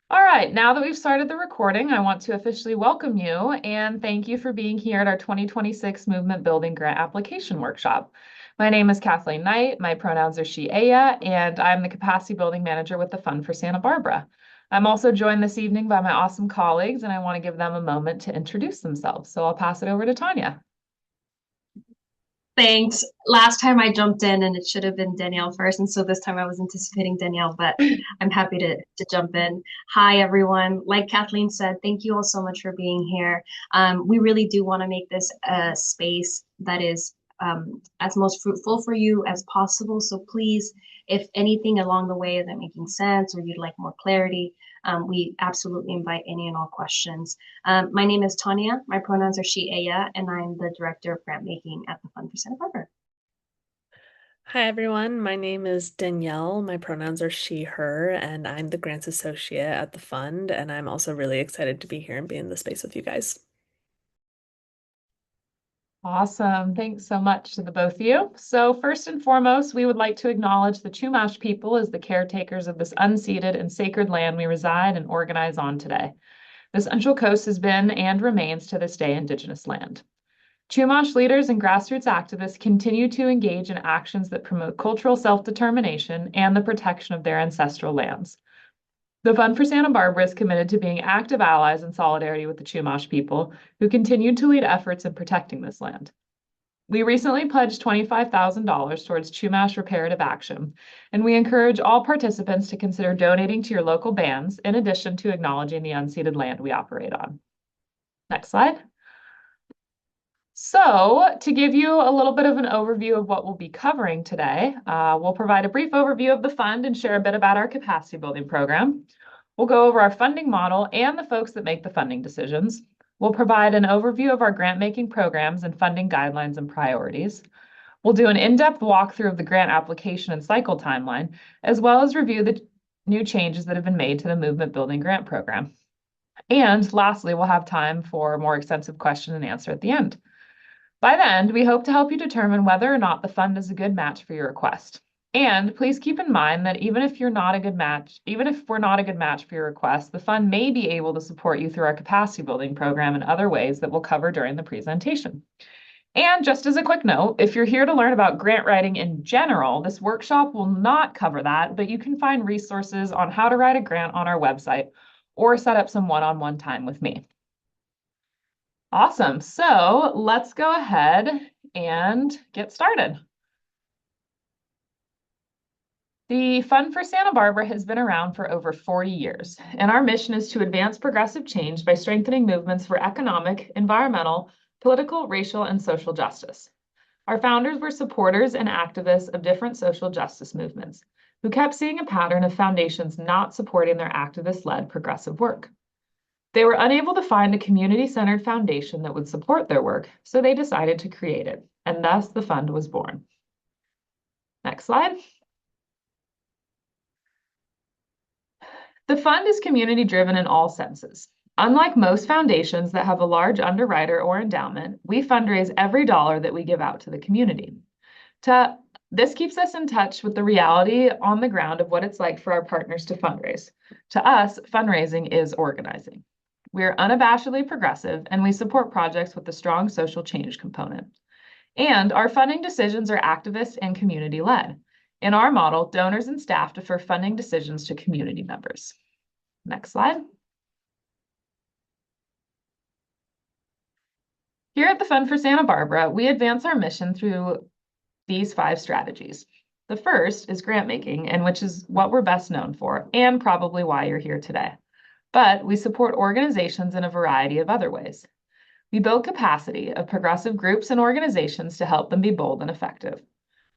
All right, now that we've started the recording, I want to officially welcome you and thank you for being here at our 2026 Movement Building Grant Application Workshop. My name is Kathleen Knight, my pronouns are she, Aya, and I'm the Capacity Building Manager with the Fund for Santa Barbara. I'm also joined this evening by my awesome colleagues, and I want to give them a moment to introduce themselves. So I'll pass it over to Tanya. Thanks. Last time I jumped in and it should have been Danielle first. And so this time I was anticipating Danielle, but I'm happy to jump in. Hi, everyone. Like Kathleen said, thank you all so much for being here. We really do want to make this a space that is as most fruitful for you as possible. So please, if anything along the way isn't making sense or you'd like more clarity, we absolutely invite any and all questions. My name is Tanya. My pronouns are she, Aya, and I'm the director of grant making at the Fund for Santa Barbara. Hi everyone, my name is Danielle. My pronouns are she, her, and I'm the grants associate at the fund, and I'm also really excited to be here and be in the space with you guys. Awesome. Thanks so much to the both of you. So first and foremost, we would like to acknowledge the Chumash people as the caretakers of this unceded and sacred land we reside and organize on today. The Central Coast has been and remains to this day Indigenous land. Chumash leaders and grassroots activists continue to engage in actions that promote cultural self-determination and the protection of their ancestral lands. The Fund for Santa Barbara is committed to being active allies in solidarity with the Chumash people who continue to lead efforts in protecting this land. We recently pledged $25,000 towards Chumash reparative action, and we encourage all participants to consider donating to your local bands in addition to acknowledging the unceded land we operate on. Next slide. So, to give you a little bit of an overview of what we'll be covering today, we'll provide a brief overview of the fund and share a bit about our capacity building program. We'll go over our funding model and the folks that make the funding decisions. We'll provide an overview of our grant making programs and funding guidelines and priorities. We'll do an in-depth walkthrough of the grant application and cycle timeline, as well as review the new changes that have been made to the Movement Building Grant Program. And lastly, we'll have time for a more extensive question and answer at the end. By the end, we hope to help you determine whether or not the fund is a good match for your request. And please keep in mind that even if we're not a good match for your request, the fund may be able to support you through our capacity building program in other ways that we'll cover during the presentation. And just as a quick note, if you're here to learn about grant writing in general, this workshop will not cover that, but you can find resources on how to write a grant on our website or set up some one-on-one time with me. Awesome. So let's go ahead and get started. The Fund for Santa Barbara has been around for over 40 years, and our mission is to advance progressive change by strengthening movements for economic, environmental, political, racial, and social justice. Our founders were supporters and activists of different social justice movements who kept seeing a pattern of foundations not supporting their activist-led progressive work. They were unable to find a community-centered foundation that would support their work, so they decided to create it, and thus the fund was born. Next slide. The fund is community-driven in all senses. Unlike most foundations that have a large underwriter or endowment, we fundraise every dollar that we give out to the community. This keeps us in touch with the reality on the ground of what it's like for our partners to fundraise. To us, fundraising is organizing. We are unabashedly progressive, and we support projects with a strong social change component. And our funding decisions are activist and community-led. In our model, donors and staff defer funding decisions to community members. Next slide. Here at the Fund for Santa Barbara, we advance our mission through these 5 strategies. The first is grant making, and which is what we're best known for, and probably why you're here today. But we support organizations in a variety of other ways. We build capacity of progressive groups and organizations to help them be bold and effective.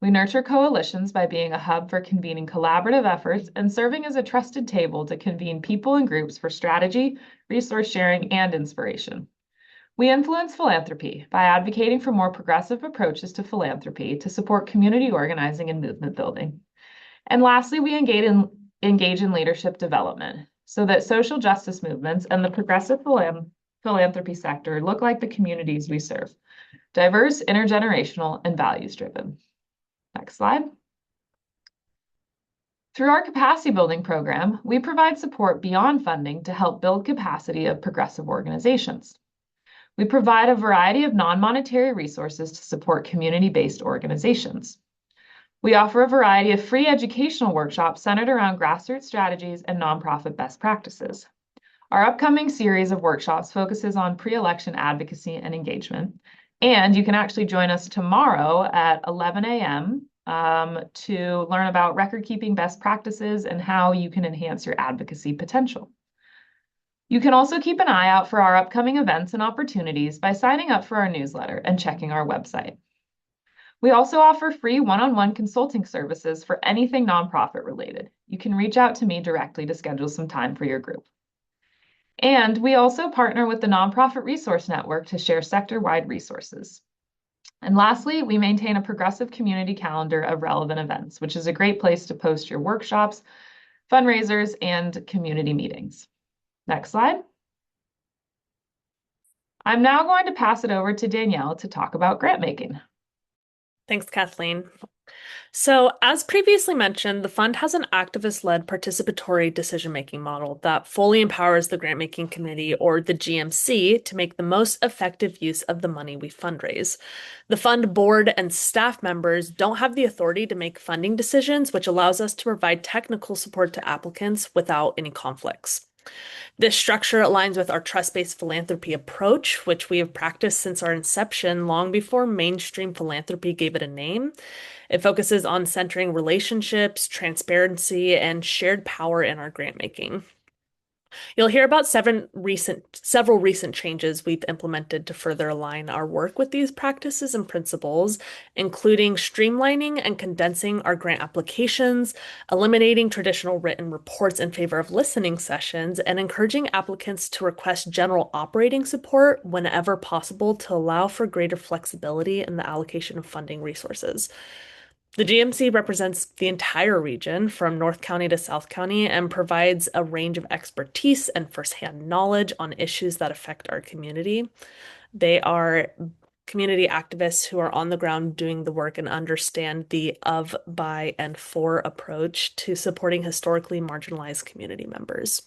We nurture coalitions by being a hub for convening collaborative efforts and serving as a trusted table to convene people and groups for strategy, resource sharing, and inspiration. We influence philanthropy by advocating for more progressive approaches to philanthropy to support community organizing and movement building. And lastly, we engage in leadership development so that social justice movements and the progressive philanthropy sector look like the communities we serve: diverse, intergenerational, and values-driven. Next slide. Through our capacity building program, we provide support beyond funding to help build capacity of progressive organizations. We provide a variety of non-monetary resources to support community-based organizations. We offer a variety of free educational workshops centered around grassroots strategies and nonprofit best practices. Our upcoming series of workshops focuses on pre-election advocacy and engagement, and you can actually join us tomorrow at 11 a.m. To learn about record-keeping best practices and how you can enhance your advocacy potential. You can also keep an eye out for our upcoming events and opportunities by signing up for our newsletter and checking our website. We also offer free one-on-one consulting services for anything nonprofit related. You can reach out to me directly to schedule some time for your group. And we also partner with the Nonprofit Resource Network to share sector-wide resources. And lastly, we maintain a progressive community calendar of relevant events, which is a great place to post your workshops, fundraisers, and community meetings. Next slide. I'm now going to pass it over to Danielle to talk about grant making. Thanks, Kathleen. So, as previously mentioned, the fund has an activist-led participatory decision-making model that fully empowers the grant-making committee, or the GMC, to make the most effective use of the money we fundraise. The fund board and staff members don't have the authority to make funding decisions, which allows us to provide technical support to applicants without any conflicts. This structure aligns with our trust-based philanthropy approach, which we have practiced since our inception, long before mainstream philanthropy gave it a name. It focuses on centering relationships, transparency, and shared power in our grant making. You'll hear about several recent changes we've implemented to further align our work with these practices and principles, including streamlining and condensing our grant applications, eliminating traditional written reports in favor of listening sessions, and encouraging applicants to request general operating support whenever possible to allow for greater flexibility in the allocation of funding resources. The GMC represents the entire region from North County to South County and provides a range of expertise and firsthand knowledge on issues that affect our community. They are community activists who are on the ground doing the work and understand the of, by, and for approach to supporting historically marginalized community members.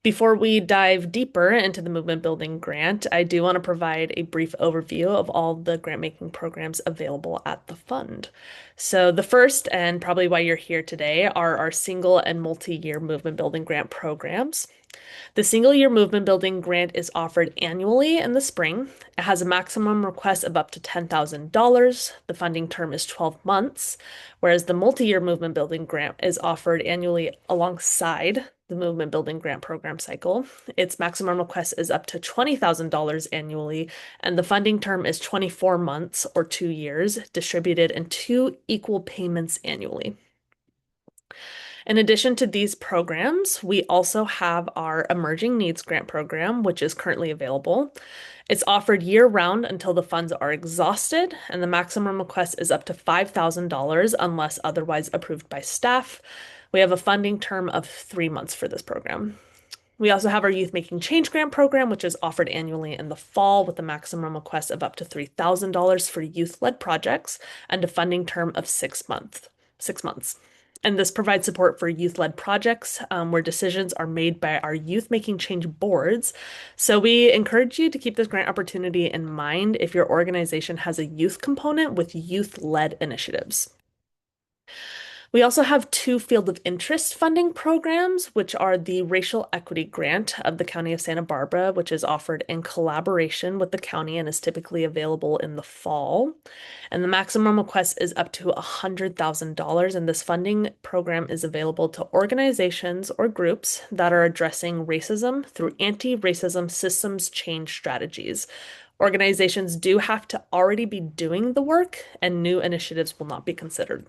Before we dive deeper into the Movement Building Grant, I do want to provide a brief overview of all the grant-making programs available at the fund. So the first, and probably why you're here today, are our single and multi-year Movement Building Grant programs. The single-year Movement Building Grant is offered annually in the spring. It has a maximum request of up to $10,000. The funding term is 12 months, whereas the multi-year Movement Building Grant is offered annually alongside the Movement Building Grant program cycle. Its maximum request is up to $20,000 annually, and the funding term is 24 months or 2 years, distributed in 2 equal payments annually. In addition to these programs, we also have our Emerging Needs Grant program, which is currently available. It's offered year-round until the funds are exhausted, and the maximum request is up to $5,000 unless otherwise approved by staff. We have a funding term of 3 months for this program. We also have our Youth Making Change Grant program, which is offered annually in the fall with a maximum request of up to $3,000 for youth-led projects and a funding term of 6 months. And this provides support for youth-led projects where decisions are made by our Youth Making Change boards. So we encourage you to keep this grant opportunity in mind if your organization has a youth component with youth-led initiatives. We also have 2 field of interest funding programs, which are the Racial Equity Grant of the County of Santa Barbara, which is offered in collaboration with the county and is typically available in the fall. And the maximum request is up to $100,000, and this funding program is available to organizations or groups that are addressing racism through anti-racism systems change strategies. Organizations do have to already be doing the work, and new initiatives will not be considered.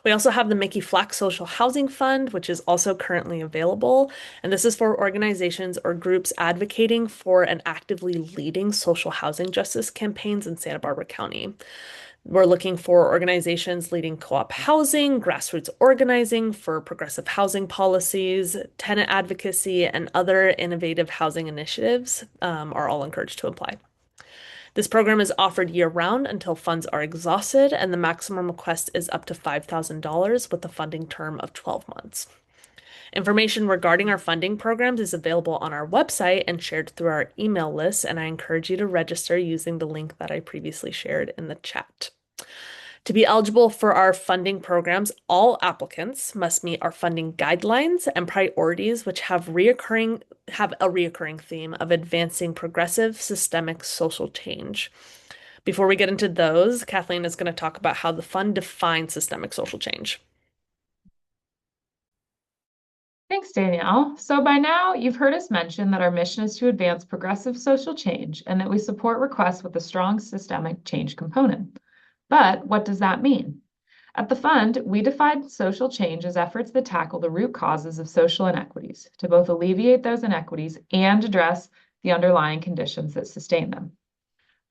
We also have the Mickey Flack Social Housing Fund, which is also currently available. And this is for organizations or groups advocating for and actively leading social housing justice campaigns in Santa Barbara County. We're looking for organizations leading co-op housing, grassroots organizing for progressive housing policies, tenant advocacy, and other innovative housing initiatives are all encouraged to apply. This program is offered year-round until funds are exhausted, and the maximum request is up to $5,000 with a funding term of 12 months. Information regarding our funding programs is available on our website and shared through our email list, and I encourage you to register using the link that I previously shared in the chat. To be eligible for our funding programs, all applicants must meet our funding guidelines and priorities, which have a reoccurring theme of advancing progressive systemic social change. Before we get into those, Kathleen is going to talk about how the fund defines systemic social change. Thanks, Danielle. So by now, you've heard us mention that our mission is to advance progressive social change and that we support requests with a strong systemic change component. But what does that mean? At the fund, we define social change as efforts that tackle the root causes of social inequities to both alleviate those inequities and address the underlying conditions that sustain them.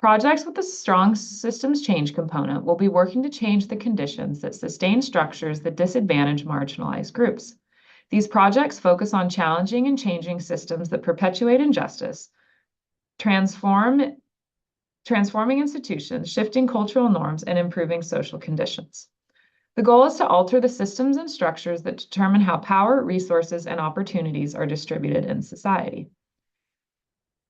Projects with a strong systems change component will be working to change the conditions that sustain structures that disadvantage marginalized groups. These projects focus on challenging and changing systems that perpetuate injustice, transforming institutions, shifting cultural norms, and improving social conditions. The goal is to alter the systems and structures that determine how power, resources, and opportunities are distributed in society.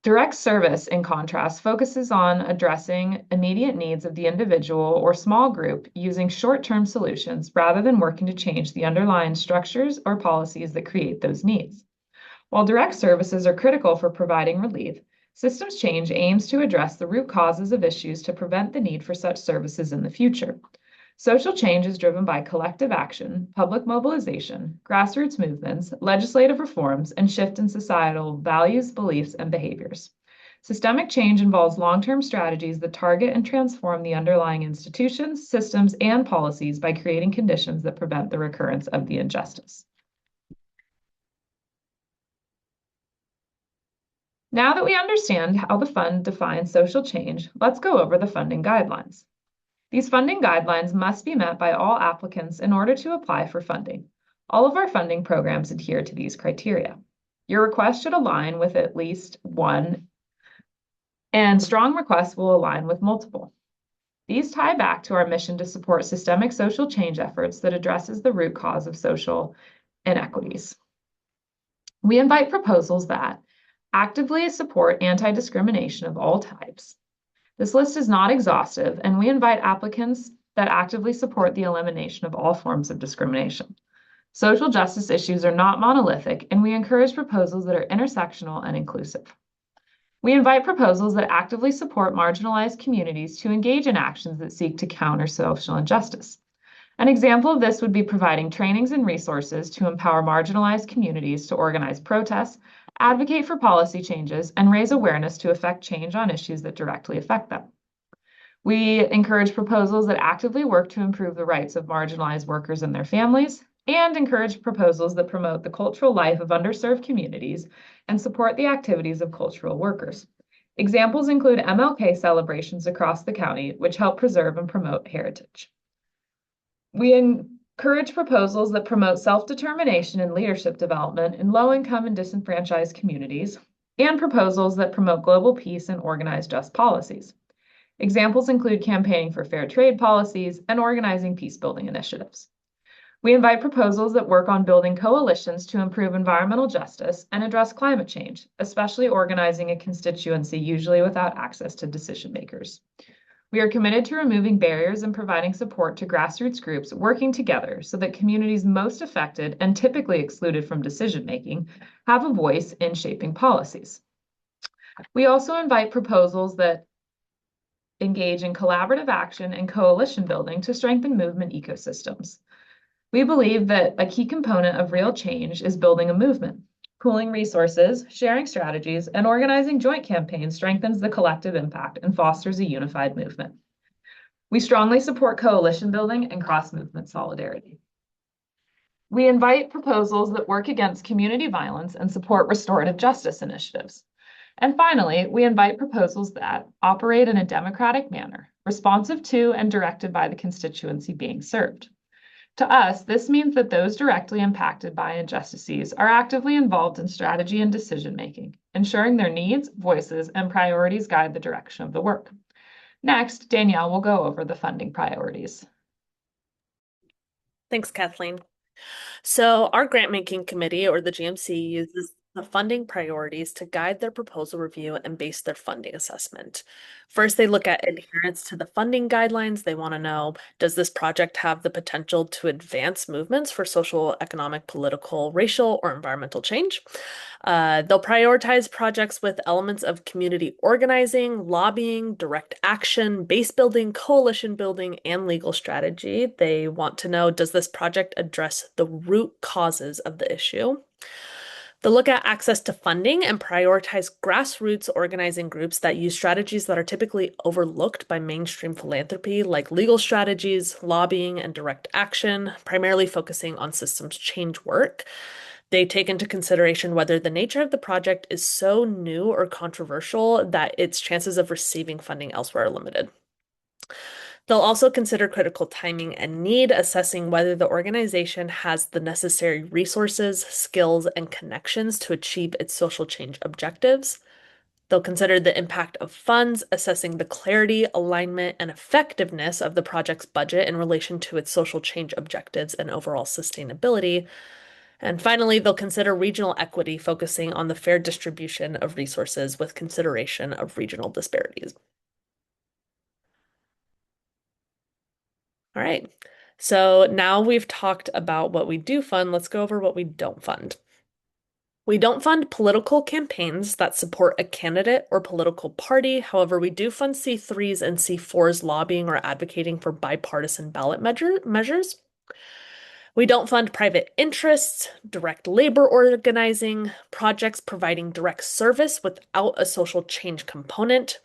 Direct service, in contrast, focuses on addressing immediate needs of the individual or small group using short-term solutions rather than working to change the underlying structures or policies that create those needs. While direct services are critical for providing relief, systems change aims to address the root causes of issues to prevent the need for such services in the future. Social change is driven by collective action, public mobilization, grassroots movements, legislative reforms, and shift in societal values, beliefs, and behaviors. Systemic change involves long-term strategies that target and transform the underlying institutions, systems, and policies by creating conditions that prevent the recurrence of the injustice. Now that we understand how the fund defines social change, let's go over the funding guidelines. These funding guidelines must be met by all applicants in order to apply for funding. All of our funding programs adhere to these criteria. Your request should align with at least one, and strong requests will align with multiple. These tie back to our mission to support systemic social change efforts that addresses the root cause of social inequities. We invite proposals that actively support anti-discrimination of all types. This list is not exhaustive, and we invite applicants that actively support the elimination of all forms of discrimination. Social justice issues are not monolithic, and we encourage proposals that are intersectional and inclusive. We invite proposals that actively support marginalized communities to engage in actions that seek to counter social injustice. An example of this would be providing trainings and resources to empower marginalized communities to organize protests, advocate for policy changes, and raise awareness to affect change on issues that directly affect them. We encourage proposals that actively work to improve the rights of marginalized workers and their families, and encourage proposals that promote the cultural life of underserved communities and support the activities of cultural workers. Examples include MLK celebrations across the county, which help preserve and promote heritage. We encourage proposals that promote self-determination and leadership development in low-income and disenfranchised communities, and proposals that promote global peace and organize just policies. Examples include campaigning for fair trade policies and organizing peace-building initiatives. We invite proposals that work on building coalitions to improve environmental justice and address climate change, especially organizing a constituency usually without access to decision makers. We are committed to removing barriers and providing support to grassroots groups working together so that communities most affected and typically excluded from decision-making have a voice in shaping policies. We also invite proposals that engage in collaborative action and coalition building to strengthen movement ecosystems. We believe that a key component of real change is building a movement. Pooling resources, sharing strategies, and organizing joint campaigns strengthens the collective impact and fosters a unified movement. We strongly support coalition building and cross-movement solidarity. We invite proposals that work against community violence and support restorative justice initiatives. And finally, we invite proposals that operate in a democratic manner, responsive to and directed by the constituency being served. To us, this means that those directly impacted by injustices are actively involved in strategy and decision-making, ensuring their needs, voices, and priorities guide the direction of the work. Next, Danielle will go over the funding priorities. Thanks, Kathleen. So our grant making committee, or the GMC, uses the funding priorities to guide their proposal review and base their funding assessment. First, they look at adherence to the funding guidelines. They want to know, does this project have the potential to advance movements for social, economic, political, racial, or environmental change? They'll prioritize projects with elements of community organizing, lobbying, direct action, base building, coalition building, and legal strategy. They want to know, does this project address the root causes of the issue? They'll look at access to funding and prioritize grassroots organizing groups that use strategies that are typically overlooked by mainstream philanthropy, like legal strategies, lobbying, and direct action, primarily focusing on systems change work. They take into consideration whether the nature of the project is so new or controversial that its chances of receiving funding elsewhere are limited. They'll also consider critical timing and need, assessing whether the organization has the necessary resources, skills, and connections to achieve its social change objectives. They'll consider the impact of funds, assessing the clarity, alignment, and effectiveness of the project's budget in relation to its social change objectives and overall sustainability. And finally, they'll consider regional equity, focusing on the fair distribution of resources with consideration of regional disparities. All right, so now we've talked about what we do fund, let's go over what we don't fund. We don't fund political campaigns that support a candidate or political party. However, we do fund C3s and C4s lobbying or advocating for bipartisan ballot measures. We don't fund private interests, direct labor organizing, projects providing direct service without a social change component,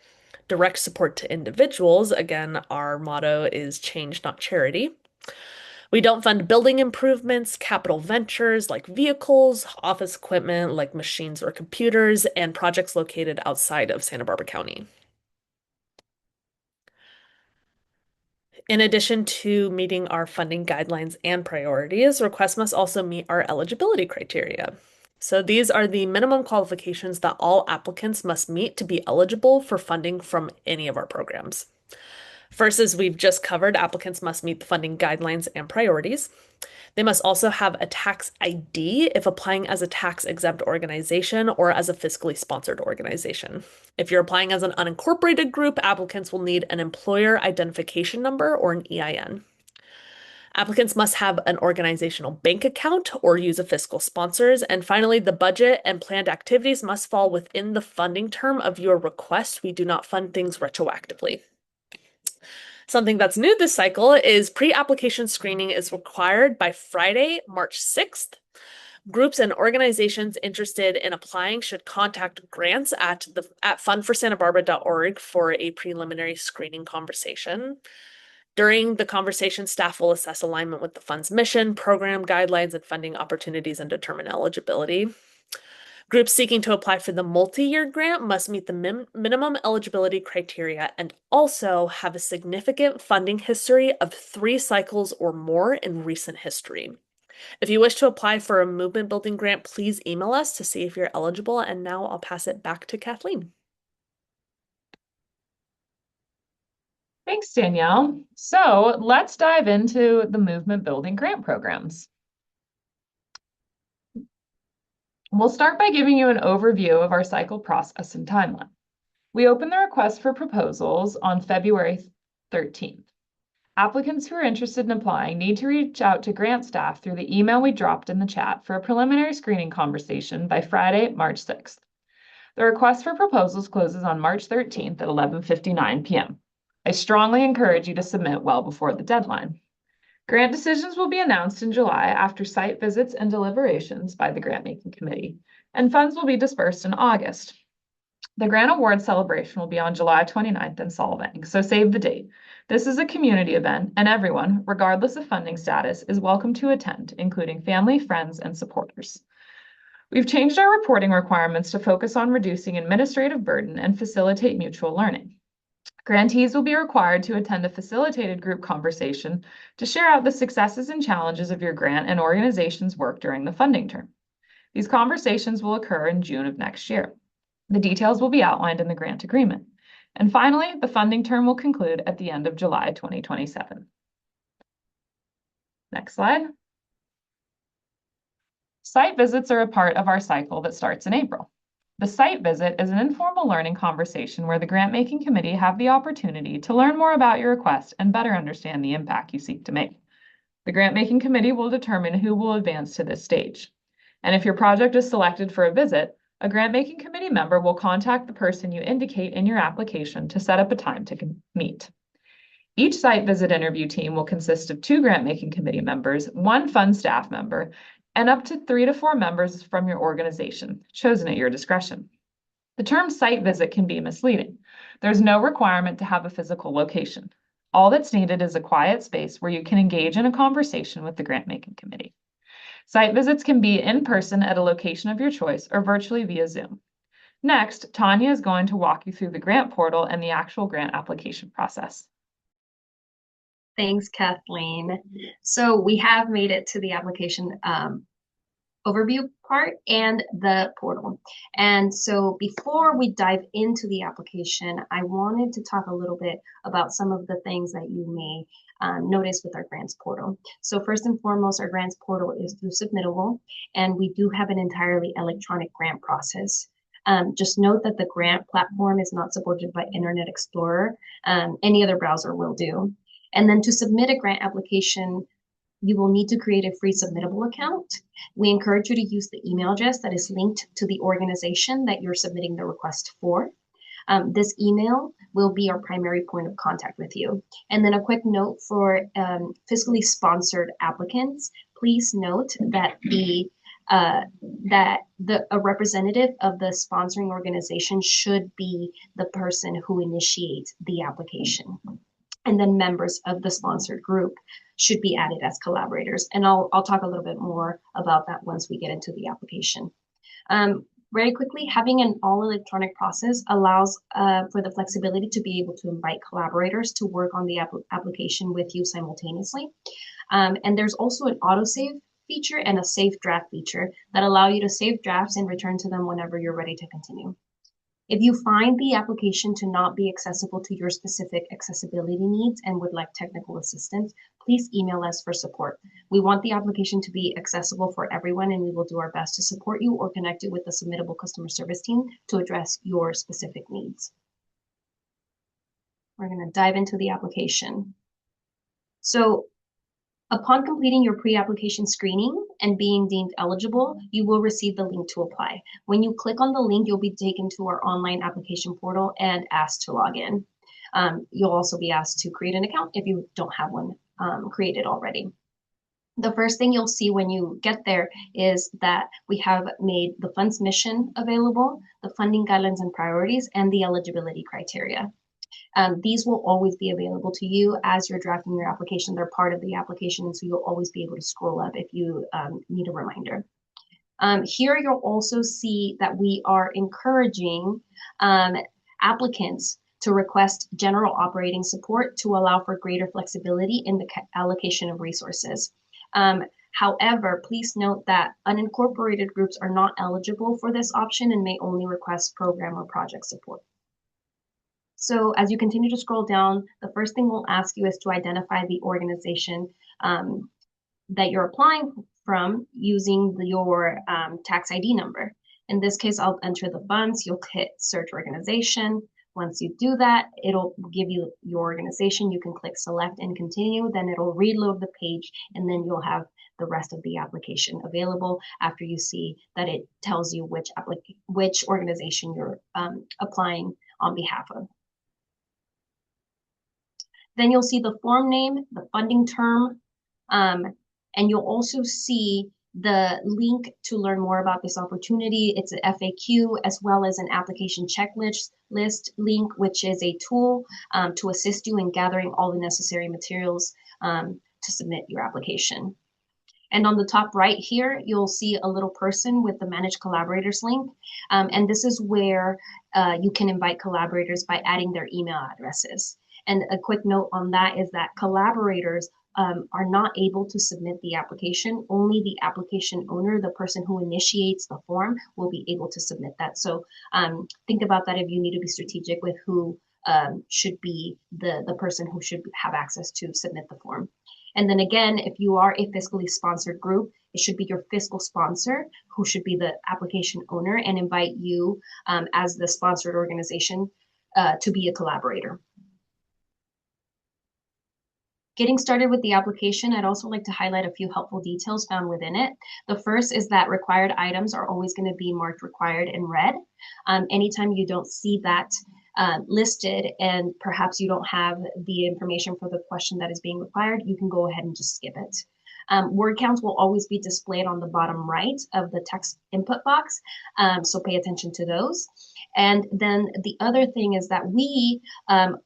direct support to individuals. Again, our motto is change, not charity. We don't fund building improvements, capital ventures like vehicles, office equipment like machines or computers, and projects located outside of Santa Barbara County. In addition to meeting our funding guidelines and priorities, requests must also meet our eligibility criteria. So these are the minimum qualifications that all applicants must meet to be eligible for funding from any of our programs. First, as we've just covered, applicants must meet the funding guidelines and priorities. They must also have a tax ID if applying as a tax-exempt organization or as a fiscally sponsored organization. If you're applying as an unincorporated group, applicants will need an employer identification number or an EIN. Applicants must have an organizational bank account or use a fiscal sponsors. And finally, the budget and planned activities must fall within the funding term of your request. We do not fund things retroactively. Something that's new this cycle is pre-application screening is required by Friday, March 6th. Groups and organizations interested in applying should contact grants at fundforsantabarbara.org for a preliminary screening conversation. During the conversation, staff will assess alignment with the fund's mission, program guidelines, and funding opportunities and determine eligibility. Groups seeking to apply for the multi-year grant must meet the minimum eligibility criteria and also have a significant funding history of 3 cycles or more in recent history. If you wish to apply for a movement building grant, please email us to see if you're eligible. And now I'll pass it back to Kathleen. Thanks, Danielle. So let's dive into the movement building grant programs. We'll start by giving you an overview of our cycle process and timeline. We open the request for proposals on February 13th. Applicants who are interested in applying need to reach out to grant staff through the email we dropped in the chat for a preliminary screening conversation by Friday, March 6th. The request for proposals closes on March 13th at 11:59 p.m. I strongly encourage you to submit well before the deadline. Grant decisions will be announced in July after site visits and deliberations by the grant-making committee, and funds will be dispersed in August. The grant award celebration will be on July 29th in Solvang, so save the date. This is a community event, and everyone, regardless of funding status, is welcome to attend, including family, friends, and supporters. We've changed our reporting requirements to focus on reducing administrative burden and facilitate mutual learning. Grantees will be required to attend a facilitated group conversation to share out the successes and challenges of your grant and organization's work during the funding term. These conversations will occur in June of next year. The details will be outlined in the grant agreement. And finally, the funding term will conclude at the end of July 2027. Next slide. Site visits are a part of our cycle that starts in April. The site visit is an informal learning conversation where the grant-making committee have the opportunity to learn more about your request and better understand the impact you seek to make. The grant-making committee will determine who will advance to this stage. And if your project is selected for a visit, a grant-making committee member will contact the person you indicate in your application to set up a time to meet. Each site visit interview team will consist of 2 grant-making committee members, 1 fund staff member, and up to 3 to 4 members from your organization, chosen at your discretion. The term site visit can be misleading. There's no requirement to have a physical location. All that's needed is a quiet space where you can engage in a conversation with the grant-making committee. Site visits can be in person at a location of your choice or virtually via Zoom. Next, Tanya is going to walk you through the grant portal and the actual grant application process. Thanks, Kathleen. So we have made it to the application overview part and the portal. And so before we dive into the application, I wanted to talk a little bit about some of the things that you may notice with our grants portal. So first and foremost, our grants portal is through Submittable, and we do have an entirely electronic grant process. Just note that the grant platform is not supported by Internet Explorer. Any other browser will do. And then to submit a grant application, you will need to create a free Submittable account. We encourage you to use the email address that is linked to the organization that you're submitting the request for. This email will be our primary point of contact with you. And then a quick note for fiscally sponsored applicants, please note that a representative of the sponsoring organization should be the person who initiates the application. And then members of the sponsored group should be added as collaborators. And I'll talk a little bit more about that once we get into the application. Very quickly, having an all electronic process allows for the flexibility to be able to invite collaborators to work on the application with you simultaneously. And there's also an autosave feature and a save draft feature that allow you to save drafts and return to them whenever you're ready to continue. If you find the application to not be accessible to your specific accessibility needs and would like technical assistance, please email us for support. We want the application to be accessible for everyone, and we will do our best to support you or connect you with the Submittable customer service team to address your specific needs. We're going to dive into the application. So upon completing your pre-application screening and being deemed eligible, you will receive the link to apply. When you click on the link, you'll be taken to our online application portal and asked to log in. You'll also be asked to create an account if you don't have one created already. The first thing you'll see when you get there is that we have made the fund's mission available, the funding guidelines and priorities, and the eligibility criteria. These will always be available to you as you're drafting your application. They're part of the application, and so you'll always be able to scroll up if you need a reminder. Here you'll also see that we are encouraging applicants to request general operating support to allow for greater flexibility in the allocation of resources. However, please note that unincorporated groups are not eligible for this option and may only request program or project support. So as you continue to scroll down, the first thing we'll ask you is to identify the organization that you're applying from using your tax ID number. In this case, I'll enter the funds. You'll hit search organization. Once you do that, it'll give you your organization. You can click select and continue. Then it'll reload the page, and then you'll have the rest of the application available after you see that it tells you which organization you're applying on behalf of. Then you'll see the form name, the funding term, and you'll also see the link to learn more about this opportunity. It's an FAQ as well as an application checklist link, which is a tool to assist you in gathering all the necessary materials to submit your application. And on the top right here, you'll see a little person with the Manage Collaborators link. And this is where you can invite collaborators by adding their email addresses. And a quick note on that is that collaborators are not able to submit the application. Only the application owner, the person who initiates the form, will be able to submit that. So think about that if you need to be strategic with who should be the person who should have access to submit the form. And then again, if you are a fiscally sponsored group, it should be your fiscal sponsor who should be the application owner and invite you as the sponsored organization to be a collaborator. Getting started with the application, I'd also like to highlight a few helpful details found within it. The first is that required items are always going to be marked required in red. Anytime you don't see that listed and perhaps you don't have the information for the question that is being required, you can go ahead and just skip it. Word counts will always be displayed on the bottom right of the text input box, so pay attention to those. And then the other thing is that we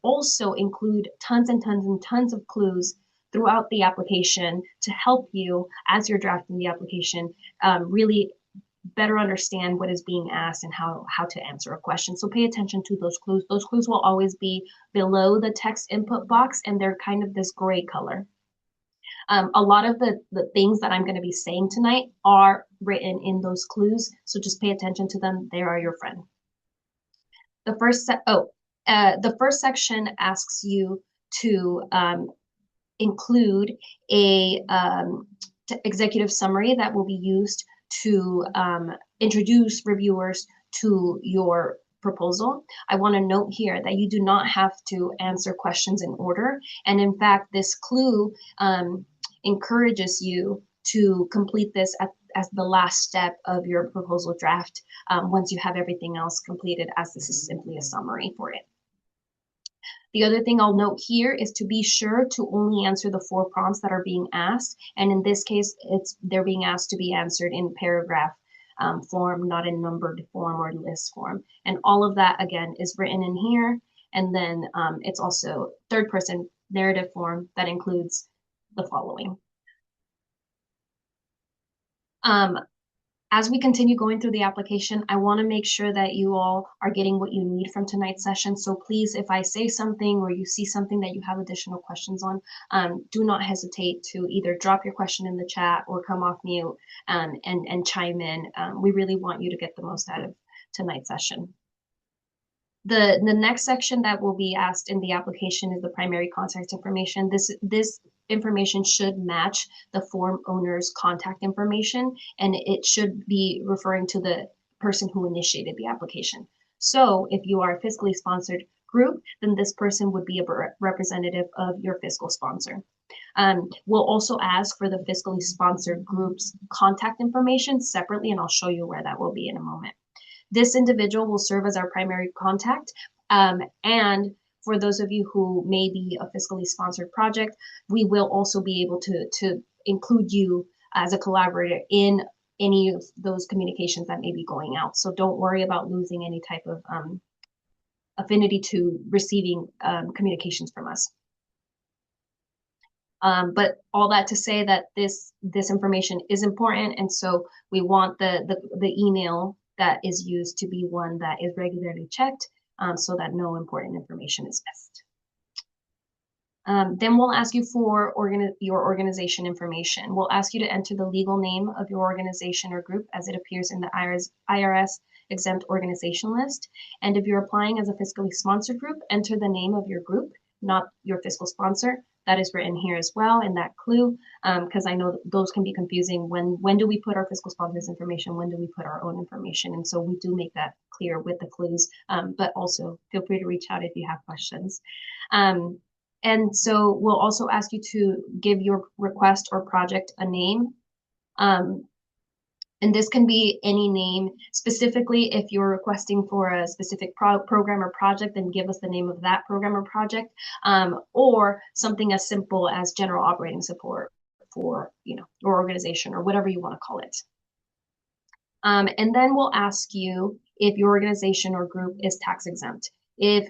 also include tons and tons and tons of clues throughout the application to help you as you're drafting the application really better understand what is being asked and how to answer a question. So pay attention to those clues. Those clues will always be below the text input box, and they're kind of this gray color. A lot of the things that I'm going to be saying tonight are written in those clues, so just pay attention to them. They are your friend. The first section asks you to include a executive summary that will be used to introduce reviewers to your proposal. I want to note here that you do not have to answer questions in order. And in fact, this clue encourages you to complete this as the last step of your proposal draft once you have everything else completed, as this is simply a summary for it. The other thing I'll note here is to be sure to only answer the 4 prompts that are being asked. And in this case, they're being asked to be answered in paragraph form, not in numbered form or list form. And all of that, again, is written in here. And then it's also third-person narrative form that includes the following. As we continue going through the application, I want to make sure that you all are getting what you need from tonight's session. So please, if I say something or you see something that you have additional questions on, do not hesitate to either drop your question in the chat or come off mute and chime in. We really want you to get the most out of tonight's session. The next section that will be asked in the application is the primary contact information. This information should match the form owner's contact information, and it should be referring to the person who initiated the application. So if you are a fiscally sponsored group, then this person would be a representative of your fiscal sponsor. We'll also ask for the fiscally sponsored group's contact information separately, and I'll show you where that will be in a moment. This individual will serve as our primary contact, and for those of you who may be a fiscally sponsored project, we will also be able to include you as a collaborator in any of those communications that may be going out. So don't worry about losing any type of affinity to receiving communications from us. But all that to say that this information is important, and so we want the email that is used to be one that is regularly checked, so that no important information is missed. Then we'll ask you for your organization information. We'll ask you to enter the legal name of your organization or group as it appears in the IRS exempt organization list. And if you're applying as a fiscally sponsored group, enter the name of your group, not your fiscal sponsor. That is written here as well in that clue, because I know those can be confusing. When do we put our fiscal sponsor's information? When do we put our own information? And so we do make that clear with the clues, but also feel free to reach out if you have questions. And so we'll also ask you to give your request or project a name. And this can be any name. Specifically, if you're requesting for a specific program or project, then give us the name of that program or project, or something as simple as general operating support for your organization or whatever you want to call it. And then we'll ask you if your organization or group is tax exempt. If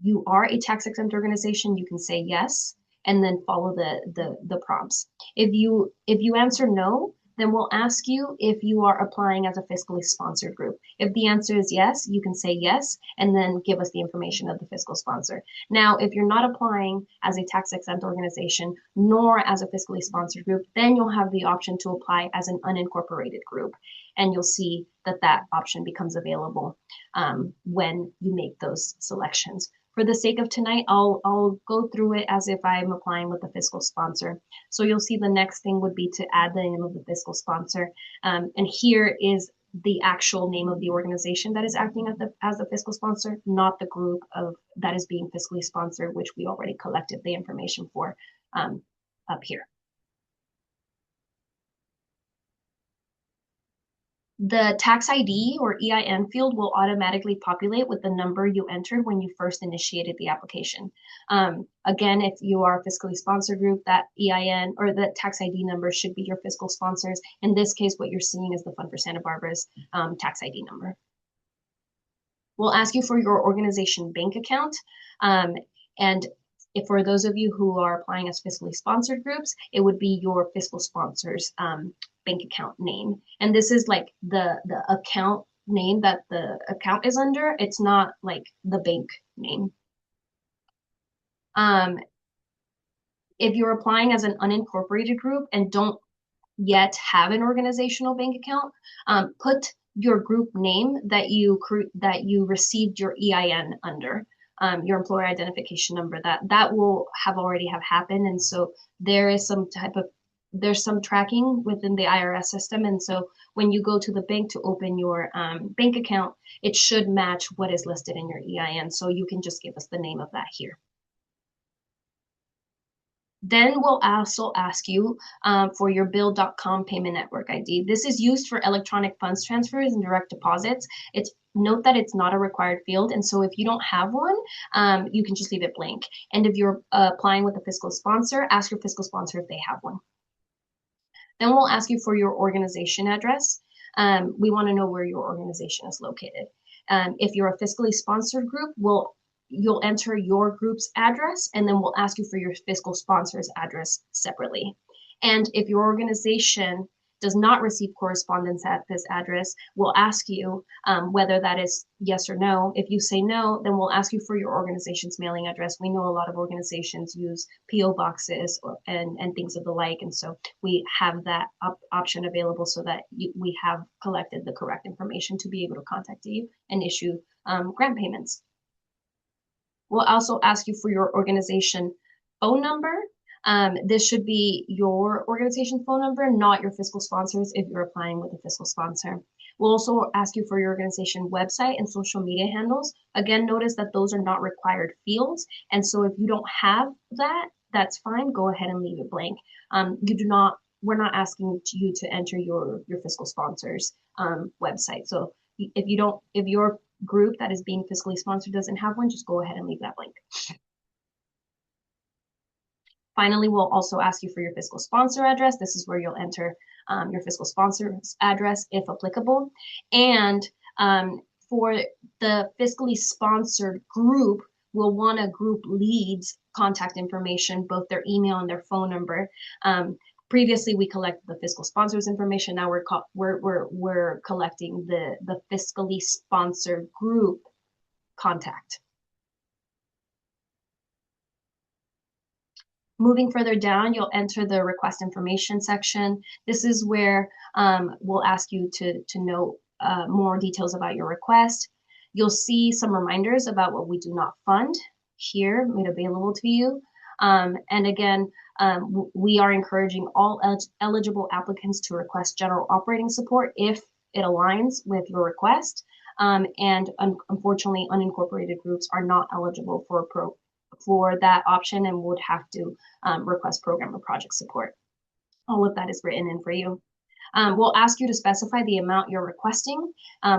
you are a tax exempt organization, you can say yes, and then follow the prompts. If you answer no, then we'll ask you if you are applying as a fiscally sponsored group. If the answer is yes, you can say yes, and then give us the information of the fiscal sponsor. Now, if you're not applying as a tax-exempt organization, nor as a fiscally sponsored group, then you'll have the option to apply as an unincorporated group. And you'll see that option becomes available when you make those selections. For the sake of tonight, I'll go through it as if I'm applying with the fiscal sponsor. So you'll see the next thing would be to add the name of the fiscal sponsor. And here is the actual name of the organization that is acting as the fiscal sponsor, not the group that is being fiscally sponsored, which we already collected the information for up here. The tax ID or EIN field will automatically populate with the number you entered when you first initiated the application. Again, if you are a fiscally sponsored group, that EIN or the tax ID number should be your fiscal sponsors. In this case, what you're seeing is the Fund for Santa Barbara's tax ID number. We'll ask you for your organization bank account. And if for those of you who are applying as fiscally sponsored groups, it would be your fiscal sponsors bank account name. And this is like the account name that the account is under. It's not like the bank name. If you're applying as an unincorporated group and don't yet have an organizational bank account, put your group name that you received your EIN under. Your employer identification number, that will already have happened. And so there's some tracking within the IRS system. And so when you go to the bank to open your bank account, it should match what is listed in your EIN. So you can just give us the name of that here. Then we'll also ask you for your Bill.com payment network ID. This is used for electronic funds transfers and direct deposits. Note that it's not a required field, and so if you don't have one, you can just leave it blank. And if you're applying with a fiscal sponsor, ask your fiscal sponsor if they have one. Then we'll ask you for your organization address. We want to know where your organization is located. If you're a fiscally sponsored group, you'll enter your group's address, and then we'll ask you for your fiscal sponsor's address separately. And if your organization does not receive correspondence at this address, we'll ask you whether that is yes or no. If you say no, then we'll ask you for your organization's mailing address. We know a lot of organizations use PO boxes and things of the like, and so we have that option available so that we have collected the correct information to be able to contact you and issue grant payments. We'll also ask you for your organization phone number. This should be your organization phone number, not your fiscal sponsors if you're applying with a fiscal sponsor. We'll also ask you for your organization website and social media handles. Again, notice that those are not required fields. And so if you don't have that, that's fine. Go ahead and leave it blank. We're not asking you to enter your fiscal sponsors website. So if your group that is being fiscally sponsored doesn't have one, just go ahead and leave that blank. Finally, we'll also ask you for your fiscal sponsor address. This is where you'll enter your fiscal sponsor's address if applicable. And for the fiscally sponsored group, we'll want a group lead's contact information, both their email and their phone number. Previously, we collected the fiscal sponsor's information. Now we're collecting the fiscally sponsored group contact. Moving further down, you'll enter the request information section. This is where we'll ask you to note more details about your request. You'll see some reminders about what we do not fund here made available to you. And again, we are encouraging all eligible applicants to request general operating support if it aligns with your request. And unfortunately, unincorporated groups are not eligible for that option and would have to request program or project support. All of that is written in for you. We'll ask you to specify the amount you're requesting.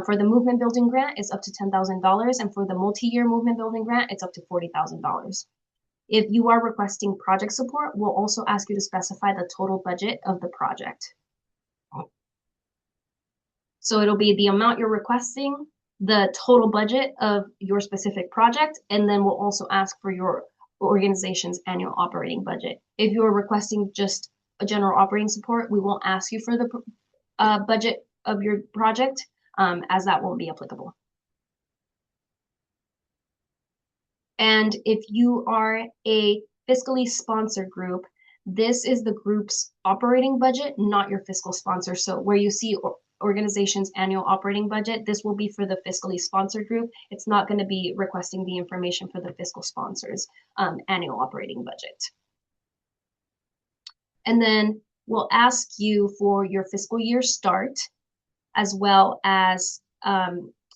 For the movement building grant, it's up to $10,000, and for the multi-year movement building grant, it's up to $40,000. If you are requesting project support, we'll also ask you to specify the total budget of the project. So it'll be the amount you're requesting, the total budget of your specific project, and then we'll also ask for your organization's annual operating budget. If you're requesting just a general operating support, we won't ask you for the budget of your project, as that won't be applicable. And if you are a fiscally sponsored group, this is the group's operating budget, not your fiscal sponsor. So where you see organization's annual operating budget. This will be for the fiscally sponsored group. It's not going to be requesting the information for the fiscal sponsors annual operating budget. And then we'll ask you for your fiscal year start, as well as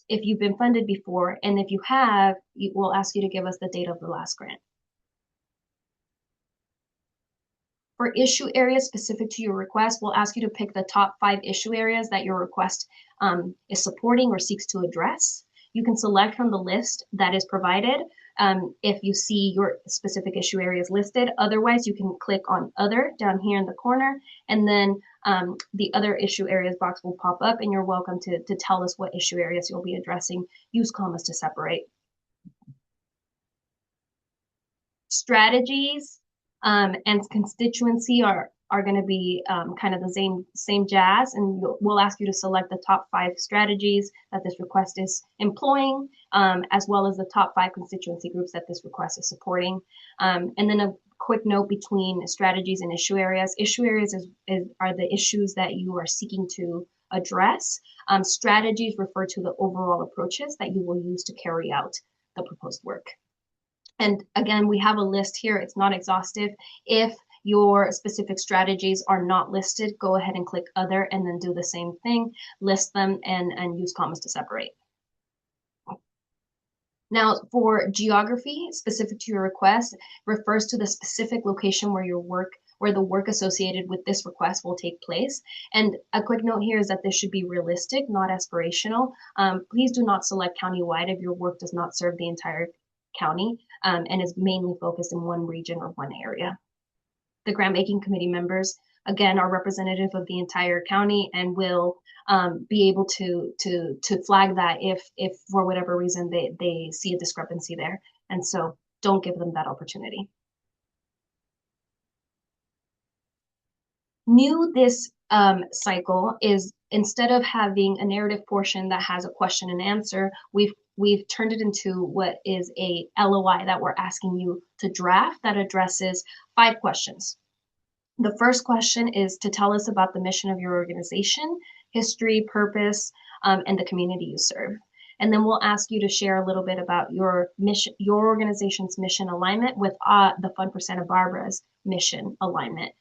if you've been funded before, and if you have, we'll ask you to give us the date of the last grant. For issue areas specific to your request, we'll ask you to pick the top 5 issue areas that your request is supporting or seeks to address. You can select from the list that is provided if you see your specific issue areas listed. Otherwise, you can click on Other down here in the corner, and then the Other Issue Areas box will pop up, and you're welcome to tell us what issue areas you'll be addressing. Use commas to separate. Strategies and constituency are going to be kind of the same jazz, and we'll ask you to select the top 5 strategies that this request is employing, as well as the top 5 constituency groups that this request is supporting. And then a quick note between strategies and issue areas. Issue areas are the issues that you are seeking to address. Strategies refer to the overall approaches that you will use to carry out the proposed work. And again, we have a list here. It's not exhaustive. If your specific strategies are not listed, go ahead and click Other and then do the same thing, list them and use commas to separate. Now, for geography, specific to your request, refers to the specific location where the work associated with this request will take place. And a quick note here is that this should be realistic, not aspirational. Please do not select countywide if your work does not serve the entire county and is mainly focused in one region or one area. The grant making committee members, again, are representative of the entire county and will be able to flag that if for whatever reason they see a discrepancy there. And so don't give them that opportunity. New this cycle is, instead of having a narrative portion that has a question and answer, we've turned it into what is a LOI that we're asking you to draft that addresses 5 questions. The first question is to tell us about the mission of your organization, history, purpose, and the community you serve. And then we'll ask you to share a little bit about your mission, your organization's mission alignment with the Fund for Santa Barbara's mission alignment.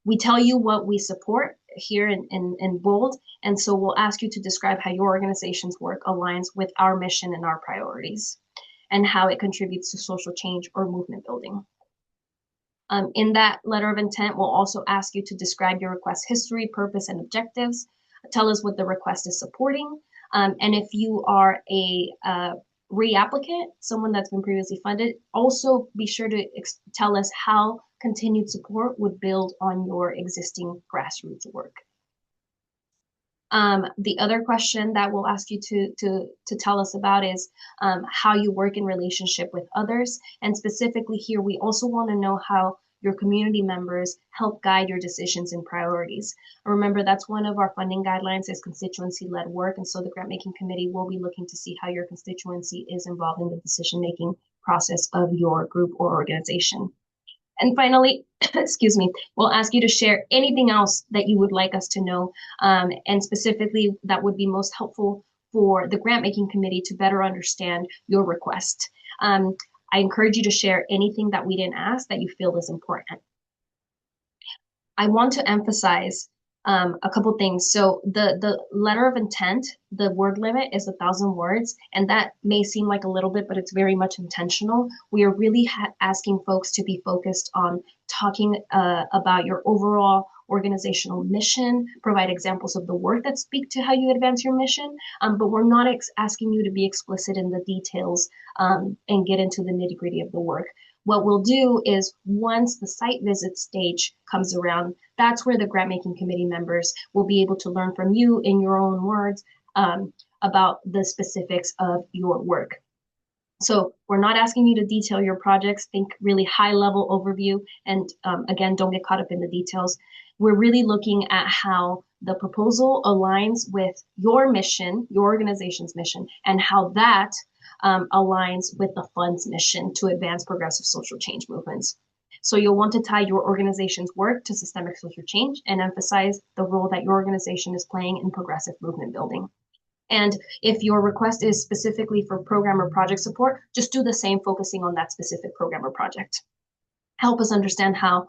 We tell you what we support here in bold, and so we'll ask you to describe how your organization's work aligns with our mission and our priorities, and how it contributes to social change or movement building. In that letter of intent, we'll also ask you to describe your request history, purpose, and objectives. Tell us what the request is supporting, and if you are a reapplicant, someone that's been previously funded, also be sure to tell us how continued support would build on your existing grassroots work. The other question that we'll ask you to tell us about is how you work in relationship with others. And specifically here, we also want to know how your community members help guide your decisions and priorities. Remember, that's one of our funding guidelines is constituency-led work. And so the grant making committee will be looking to see how your constituency is involved in the decision-making process of your group or organization. And finally, excuse me, we'll ask you to share anything else that you would like us to know, and specifically that would be most helpful for the grant making committee to better understand your request. I encourage you to share anything that we didn't ask that you feel is important. I want to emphasize a couple things. So the letter of intent, the word limit is 1,000 words, and that may seem like a little bit, but it's very much intentional. We are really asking folks to be focused on talking about your overall organizational mission, provide examples of the work that speak to how you advance your mission, but we're not asking you to be explicit in the details and get into the nitty-gritty of the work. What we'll do is once the site visit stage comes around, that's where the grant making committee members will be able to learn from you in your own words about the specifics of your work. So we're not asking you to detail your projects, think really high level overview, and again, don't get caught up in the details. We're really looking at how the proposal aligns with your mission, your organization's mission, and how that aligns with the fund's mission to advance progressive social change movements. So you'll want to tie your organization's work to systemic social change and emphasize the role that your organization is playing in progressive movement building. And if your request is specifically for program or project support, just do the same, focusing on that specific program or project. Help us understand how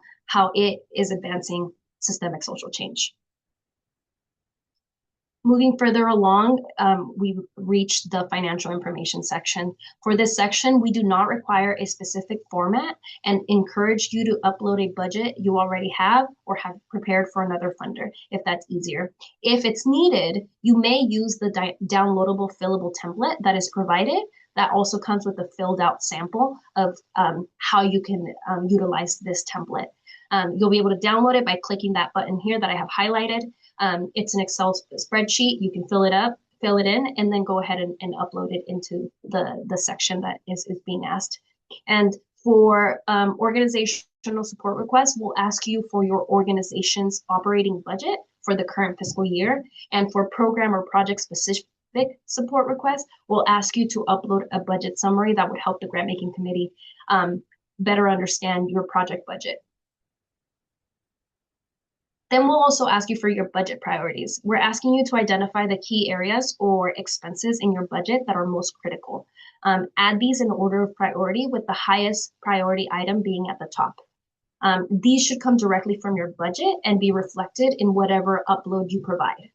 it is advancing systemic social change. Moving further along, we've reached the financial information section. For this section, we do not require a specific format and encourage you to upload a budget you already have or have prepared for another funder, if that's easier. If it's needed, you may use the downloadable fillable template that is provided. That also comes with a filled out sample of how you can utilize this template. You'll be able to download it by clicking that button here that I have highlighted. It's an Excel spreadsheet. You can fill it up, fill it in, and then go ahead and upload it into the section that is being asked. And for organizational support requests, we'll ask you for your organization's operating budget for the current fiscal year. And for program or project specific support requests, we'll ask you to upload a budget summary that would help the grant making committee better understand your project budget. Then we'll also ask you for your budget priorities. We're asking you to identify the key areas or expenses in your budget that are most critical. Add these in order of priority, with the highest priority item being at the top. These should come directly from your budget and be reflected in whatever upload you provide.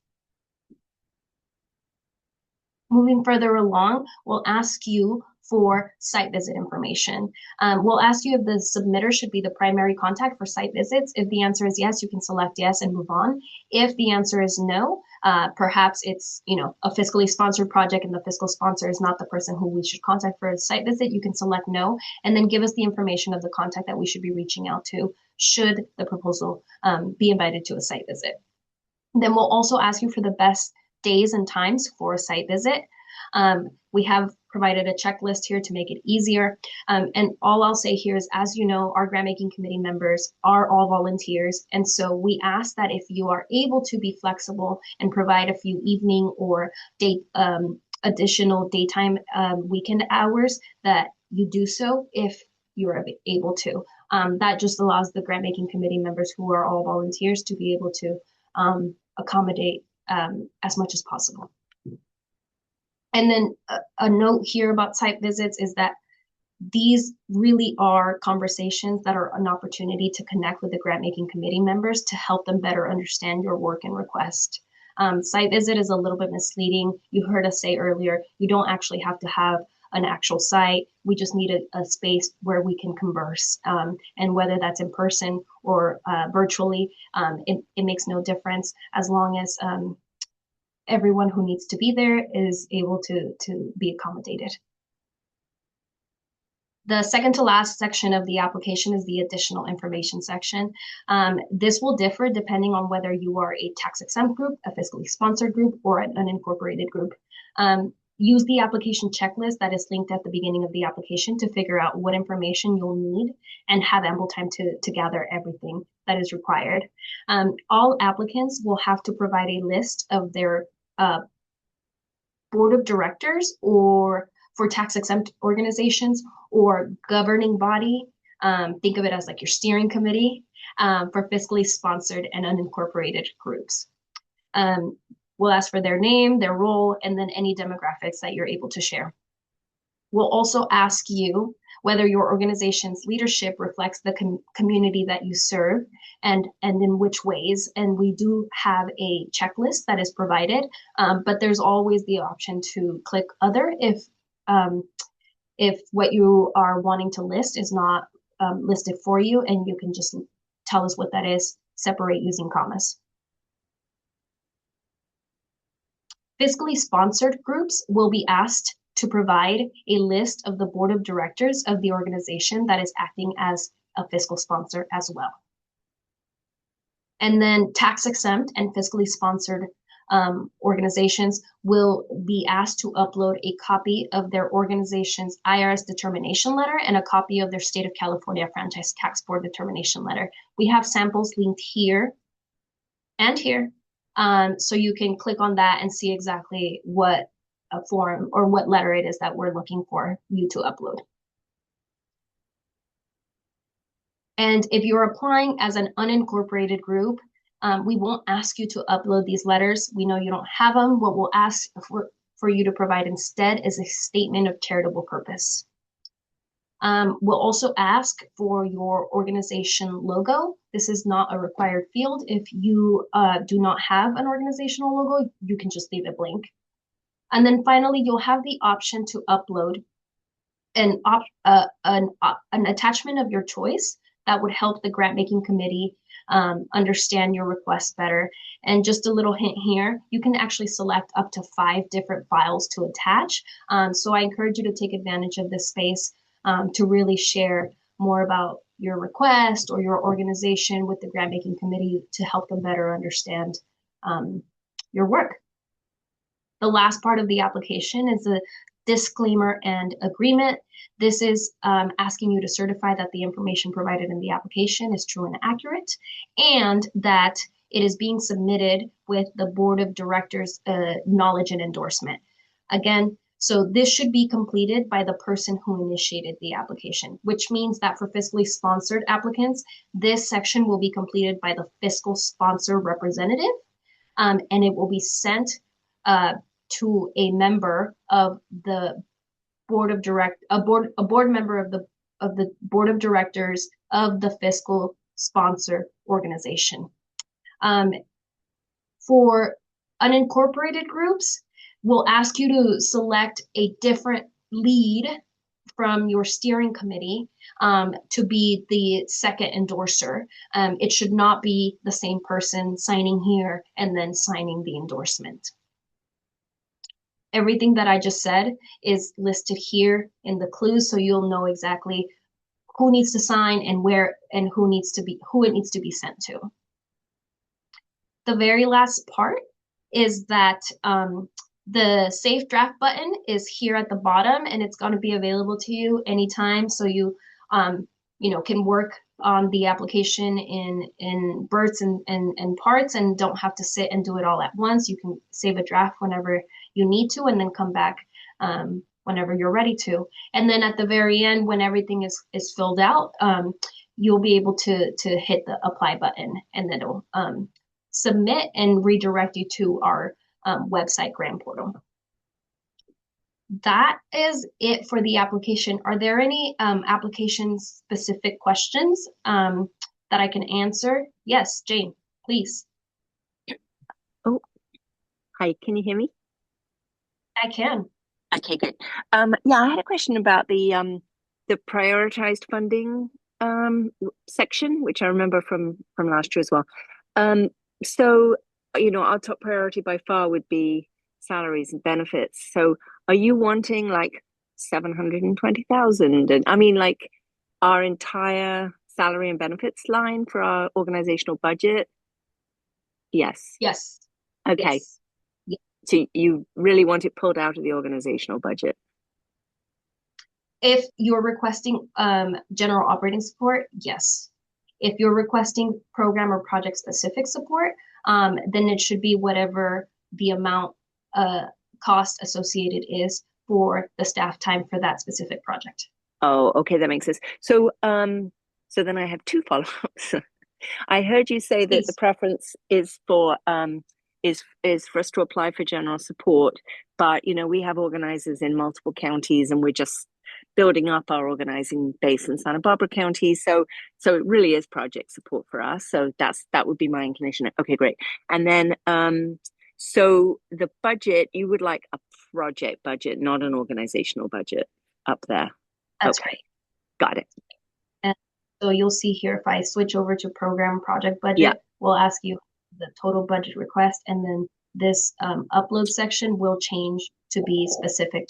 Moving further along, we'll ask you for site visit information. We'll ask you if the submitter should be the primary contact for site visits. If the answer is yes, you can select yes and move on. If the answer is no, perhaps it's a fiscally sponsored project and the fiscal sponsor is not the person who we should contact for a site visit, you can select no, and then give us the information of the contact that we should be reaching out to should the proposal be invited to a site visit. Then we'll also ask you for the best days and times for a site visit. We have provided a checklist here to make it easier. And all I'll say here is, as you know, our grant making committee members are all volunteers. And so we ask that if you are able to be flexible and provide a few evening or additional daytime weekend hours, that you do so if you're able to. That just allows the grant making committee members, who are all volunteers, to be able to accommodate as much as possible. And then a note here about site visits is that these really are conversations that are an opportunity to connect with the grant making committee members to help them better understand your work and request. Site visit is a little bit misleading. You heard us say earlier, you don't actually have to have an actual site. We just need a space where we can converse. And whether that's in person or virtually, it makes no difference, as long as everyone who needs to be there is able to be accommodated. The second to last section of the application is the additional information section. This will differ depending on whether you are a tax-exempt group, a fiscally sponsored group, or an unincorporated group. Use the application checklist that is linked at the beginning of the application to figure out what information you'll need and have ample time to gather everything that is required. All applicants will have to provide a list of their board of directors, or for tax-exempt organizations, or governing body. Think of it as like your steering committee for fiscally sponsored and unincorporated groups. We'll ask for their name, their role, and then any demographics that you're able to share. We'll also ask you whether your organization's leadership reflects the community that you serve, and in which ways. And we do have a checklist that is provided, but there's always the option to click other if what you are wanting to list is not listed for you, and you can just tell us what that is, separate using commas. Fiscally sponsored groups will be asked to provide a list of the board of directors of the organization that is acting as a fiscal sponsor as well. And then tax exempt and fiscally sponsored organizations will be asked to upload a copy of their organization's IRS determination letter and a copy of their State of California Franchise Tax Board determination letter. We have samples linked here and here, so you can click on that and see exactly what a form or what letter it is that we're looking for you to upload. And if you're applying as an unincorporated group, we won't ask you to upload these letters. We know you don't have them. What we'll ask for you to provide instead is a statement of charitable purpose. We'll also ask for your organization logo. This is not a required field. If you do not have an organizational logo, you can just leave it blank. And then finally, you'll have the option to upload an attachment of your choice that would help the grant making committee understand your request better. And just a little hint here, you can actually select up to 5 different files to attach. So I encourage you to take advantage of this space to really share more about your request or your organization with the grant making committee to help them better understand your work. The last part of the application is a disclaimer and agreement. This is asking you to certify that the information provided in the application is true and accurate, and that it is being submitted with the board of directors' knowledge and endorsement. Again, so this should be completed by the person who initiated the application, which means that for fiscally sponsored applicants, this section will be completed by the fiscal sponsor representative, and it will be sent to a member of the board member of the board of directors of the fiscal sponsor organization. For unincorporated groups, we'll ask you to select a different lead from your steering committee to be the second endorser. It should not be the same person signing here and then signing the endorsement. Everything that I just said is listed here in the clues, so you'll know exactly who needs to sign and where and who it needs to be sent to. The very last part is that the Save Draft button is here at the bottom, and it's going to be available to you anytime, so you can work on the application in bursts and parts and don't have to sit and do it all at once. You can save a draft whenever you need to and then come back whenever you're ready to. And then at the very end, when everything is filled out, you'll be able to hit the apply button, and then it'll submit and redirect you to our website grant portal. That is it for the application. Are there any application specific questions that I can answer? Yes, Jane, please. Oh, hi, can you hear me? I can. Okay, good. Yeah, I had a question about the prioritized funding section, which I remember from last year as well. So, our top priority by far would be salaries and benefits. So are you wanting like 720,000? And I mean, like our entire salary and benefits line for our organizational budget? Yes. Yes. Okay. Yes. So you really want it pulled out of the organizational budget? If you're requesting general operating support, yes. If you're requesting program or project specific support, then it should be whatever the amount cost associated is for the staff time for that specific project. Oh, okay, that makes sense. So so then I have 2 follow-ups. I heard you say that Please. the preference is for us to apply for general support, but we have organizers in multiple counties and we're just building up our organizing base in Santa Barbara County. So it really is project support for us. So that would be my inclination. Okay, great. And then so the budget, you would like a project budget, not an organizational budget up there. That's okay. right. Got it. And so you'll see here, if I switch over to program project budget, Yeah. we'll ask you the total budget request, and then this upload section will change to be specific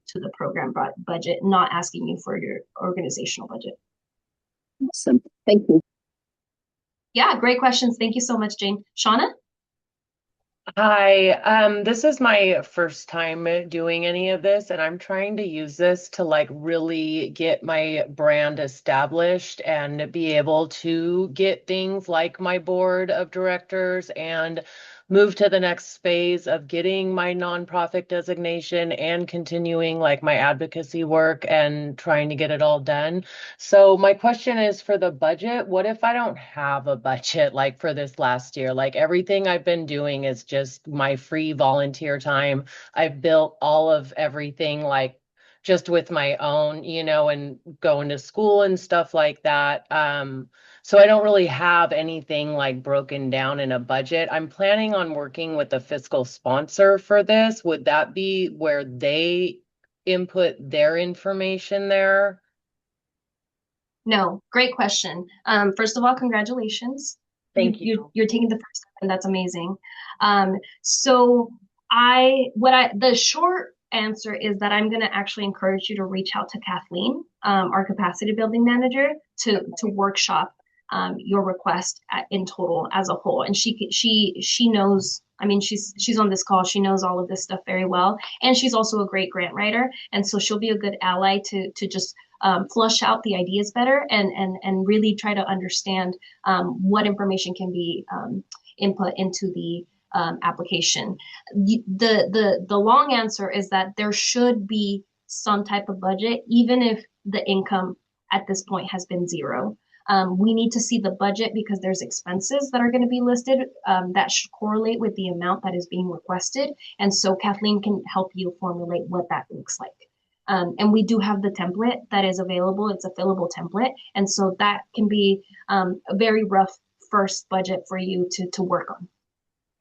to the program budget, not asking you for your organizational budget. Awesome. Thank you. Yeah, great questions. Thank you so much, Jane. Shauna? Hi, this is my first time doing any of this, and I'm trying to use this to like really get my brand established and be able to get things like my board of directors and move to the next phase of getting my nonprofit designation and continuing like my advocacy work and trying to get it all done. So my question is for the budget, what if I don't have a budget like for this last year? Like everything I've been doing is just my free volunteer time. I've built all of everything like just with my own, and going to school and stuff like that. So I don't really have anything like broken down in a budget. I'm planning on working with a fiscal sponsor for this. Would that be where they input their information there? No, great question. First of all, congratulations. Thank you. You're taking the first step, and that's amazing. So the short answer is that I'm going to actually encourage you to reach out to Kathleen, our capacity building manager, to workshop your request in total as a whole. And she knows. I mean, she's on this call. She knows all of this stuff very well, and she's also a great grant writer, and so she'll be a good ally to just flush out the ideas better and really try to understand what information can be input into the application. The long answer is that there should be some type of budget, even if the income at this point has been zero. We need to see the budget because there's expenses that are going to be listed that should correlate with the amount that is being requested. And so Kathleen can help you formulate what that looks like. And we do have the template that is available. It's a fillable template. And so that can be a very rough first budget for you to work on.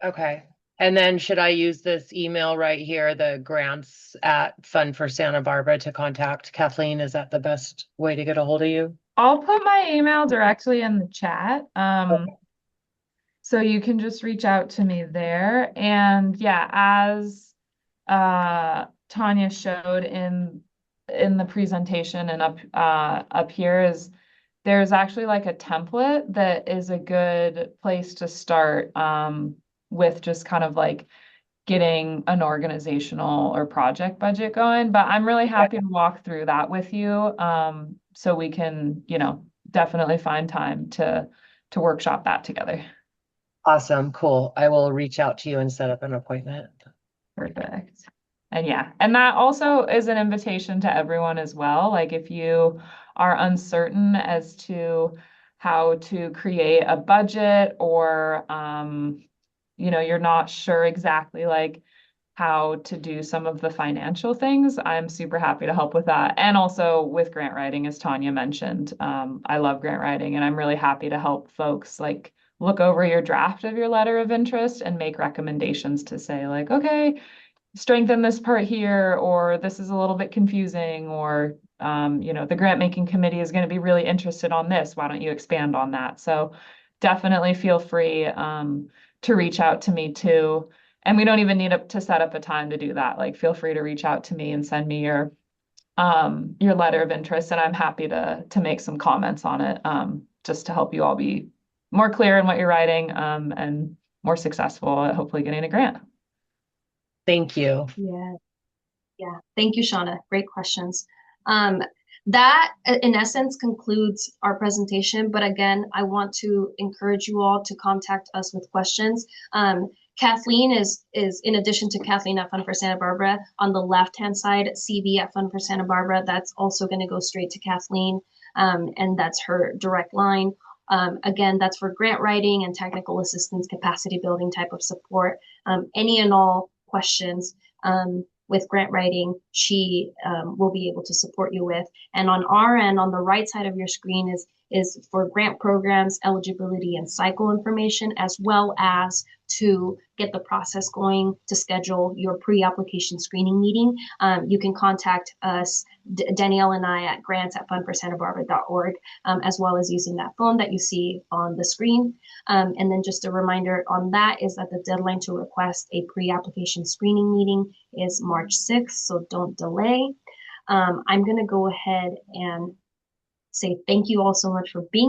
Okay. And then should I use this email right here, the grants at Fund for Santa Barbara, to contact Kathleen? Is that the best way to get a hold of you? I'll put my email directly in the chat. So you can just reach out to me there. And yeah, as Tanya showed in the presentation and up here is there's actually like a template that is a good place to start with just kind of like getting an organizational or project budget going. But I'm really happy to walk through that with you so we can, definitely find time to workshop that together. Awesome. Cool. I will reach out to you and set up an appointment. Perfect. And yeah, and that also is an invitation to everyone as well. Like if you are uncertain as to how to create a budget or, you're not sure exactly like how to do some of the financial things, I'm super happy to help with that. And also with grant writing, as Tanya mentioned, I love grant writing and I'm really happy to help folks like look over your draft of your letter of interest and make recommendations to say like, okay, strengthen this part here, or this is a little bit confusing, or the grant making committee is going to be really interested on this. Why don't you expand on that? So definitely feel free to reach out to me too. And we don't even need to set up a time to do that. Like feel free to reach out to me and send me your letter of interest, and I'm happy to make some comments on it just to help you all be more clear in what you're writing and more successful at hopefully getting a grant. Thank you. Yeah. Thank you, Shauna. Great questions. That in essence concludes our presentation. But again, I want to encourage you all to contact us with questions. Kathleen is in addition to Kathleen at Fund for Santa Barbara, on the left-hand side, CV at Fund for Santa Barbara, that's also going to go straight to Kathleen. And that's her direct line. Again, that's for grant writing and technical assistance, capacity building type of support. Any and all questions with grant writing, she will be able to support you with. And on our end, on the right side of your screen is for grant programs, eligibility, and cycle information, as well as to get the process going to schedule your pre-application screening meeting. You can contact us, Danielle and I, at grants@fundforsantabarbara.org, as well as using that phone that you see on the screen. And then just a reminder on that is that the deadline to request a pre-application screening meeting is March 6th, so don't delay. I'm going to go ahead and say thank you all so much for being